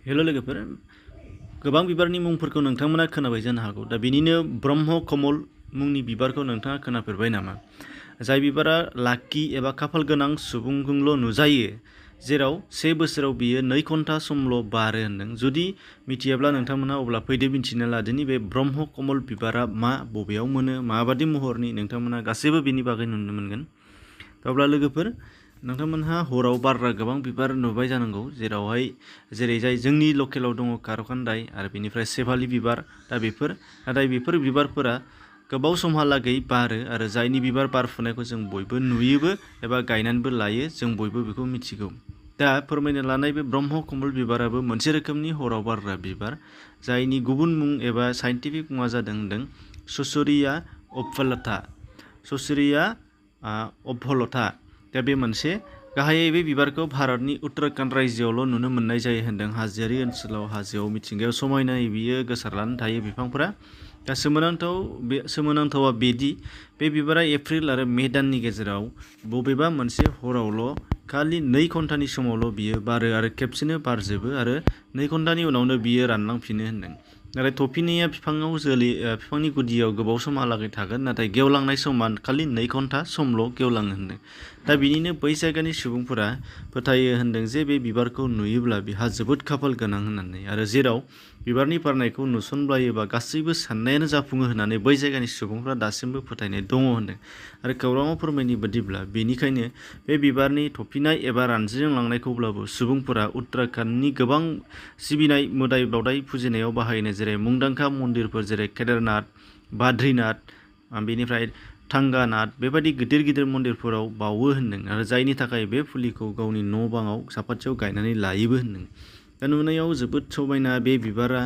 हेल' लोगोफोर, गोबां बिबारनि मुंफोरखौ नोंथांमोना खोनाबाय जानो हागौ। दा बेनिनो ब्रह्म कमल मुंनि बिबारखौ नोंथाङा खोनाफेरबाय नामा? जाय बिबारा लाकि एबा खाफाल गोनां सुबुंजोंल' नुजायो, जेराव 1 बोसोराव बियो 2 घन्टा समल' बारो होनदों। जुदि मिथियाब्ला नोंथांमोना अब्ला फैदो मिन्थिना लादोनि बे ब्रह्म कमल बिबारा मा, बबेयाव मोनो, माबादि महरनि, नोंथांमोना गासैबो बेनि बागै नुनो मोनगोन। अब्ला लोगोफोर, नोंथांमोनहा हराव बारग्रा गोबां बिबार नुबाय जानांगौ, जेरैजाय जोंनि लकेलाव दङ खार'खान्दाय आरो बेनिफ्राय सेफालि बिबार। नाथाय बेफोर बिबारफोरा गोबाव समहालागै बारो आरो जायनि बिबार बारफुनायखौ जों बयबो नुयोबो एबा गायनानैबो लायो, जों बयबो बेखौ मिथिगौ। दा फोरमायनो लानाय बे ब्रह्म कमल बिबाराबो मोनसे रोखोमनि हराव बारग्रा बिबार, जायनि गुबुन मुं एबा साइन्टिफिक मुङा जादों सुसुरिया अभलथा। दा बे मोनसे गाहायै बे बिबारखौ भारतनि उत्तराखन्ड रायजोआवल' नुनो मोननाय जायो होनदों। हाजोआरि ओनसोलाव, हाजोआव, मिथिंगायाव समायनायै बियो गोसारनानै थायो बिफांफोरा। दा सोमोनांथावा बेदि बे बिबारा एप्रिल आरो मे दाननि गेजेराव बबेबा मोनसे हरावल' खालि 2 घन्टानि समावल' बियो बारो आरो खेबसेनो बारजोबो आरो 2 घन्टानि उनावनो बियो रानलांफिनो होनदों। नाथाय थफिनाया बिफांनि गुदियाव गोबाव समहालागै थागोन, नाथाय गेवलांनाय समा खालि 2 घन्टा समल' गेवलाङो होनदों। दा बिनिनो बै जायगानि सुबुंफोरा फोथायो होनदों जे बे बिबारखौ नुयोब्ला बिहा जोबोद खाफाल गोनां होननानै, आरो जेराव बिबारनि बारनायखौ नुसनब्लायोबा गासैबो साननायानो जाफुङो होननानै बै जायगानि सुबुंफ्रा दासिमबो फोथायनाय दङ होनदों। आरो खौराङाव फोरमायनाय बादिब्ला बेनिखायनो बे बिबारनि थफिनाय एबा रानज्रिंलांनायखौब्लाबो सुबुंफोरा उत्तराखन्डनि गोबां सिबिनाय मोदाय दावदाय फुजिनायाव बाहायनाय जेरै मुंदांखा मन्दिरफोर जेरै केदारनाथ, बाद्रिनाथ, बेनिफ्राय थांगानाथ, बेबायदि गिदिर गिदिर मन्दिरफोराव बावो होनदों, आरो जायनि थाखाय बे फुलिखौ गावनि न' बाङाव साखाथियाव गायनानै लायोबो होनदों। दा नुनायाव जोबोद समायना बे बिबारा,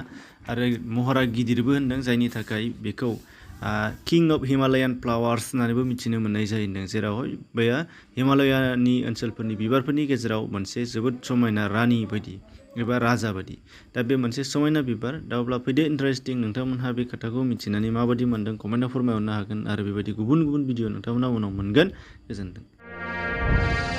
आरो महरा गिदिरबो होनदों, जायनि थाखाय बेखौ किं अफ हिमालयान फ्लावार्स होननानैबो मिथिनो मोननाय जायो होनदों, जेरावहाय बेयो हिमालयानि ओनसोलफोरनि बिबारफोरनि गेजेराव मोनसे जोबोद समायना रानि बायदि एबा राजा बायदि। दा बे मोनसे समायना बिबार। दा अब्ला फैदो इन्टारेस्टिं, नोंथांमोनहा बे खोथाखौ मिथिनानै माबायदि मोनदों कमेन्टआव फोरमायहरनो हागोन, आरो बेबायदि गुबुन गुबुन भिडिअ नोंथांमोना उनाव मोनगोन। गोजोन्थों।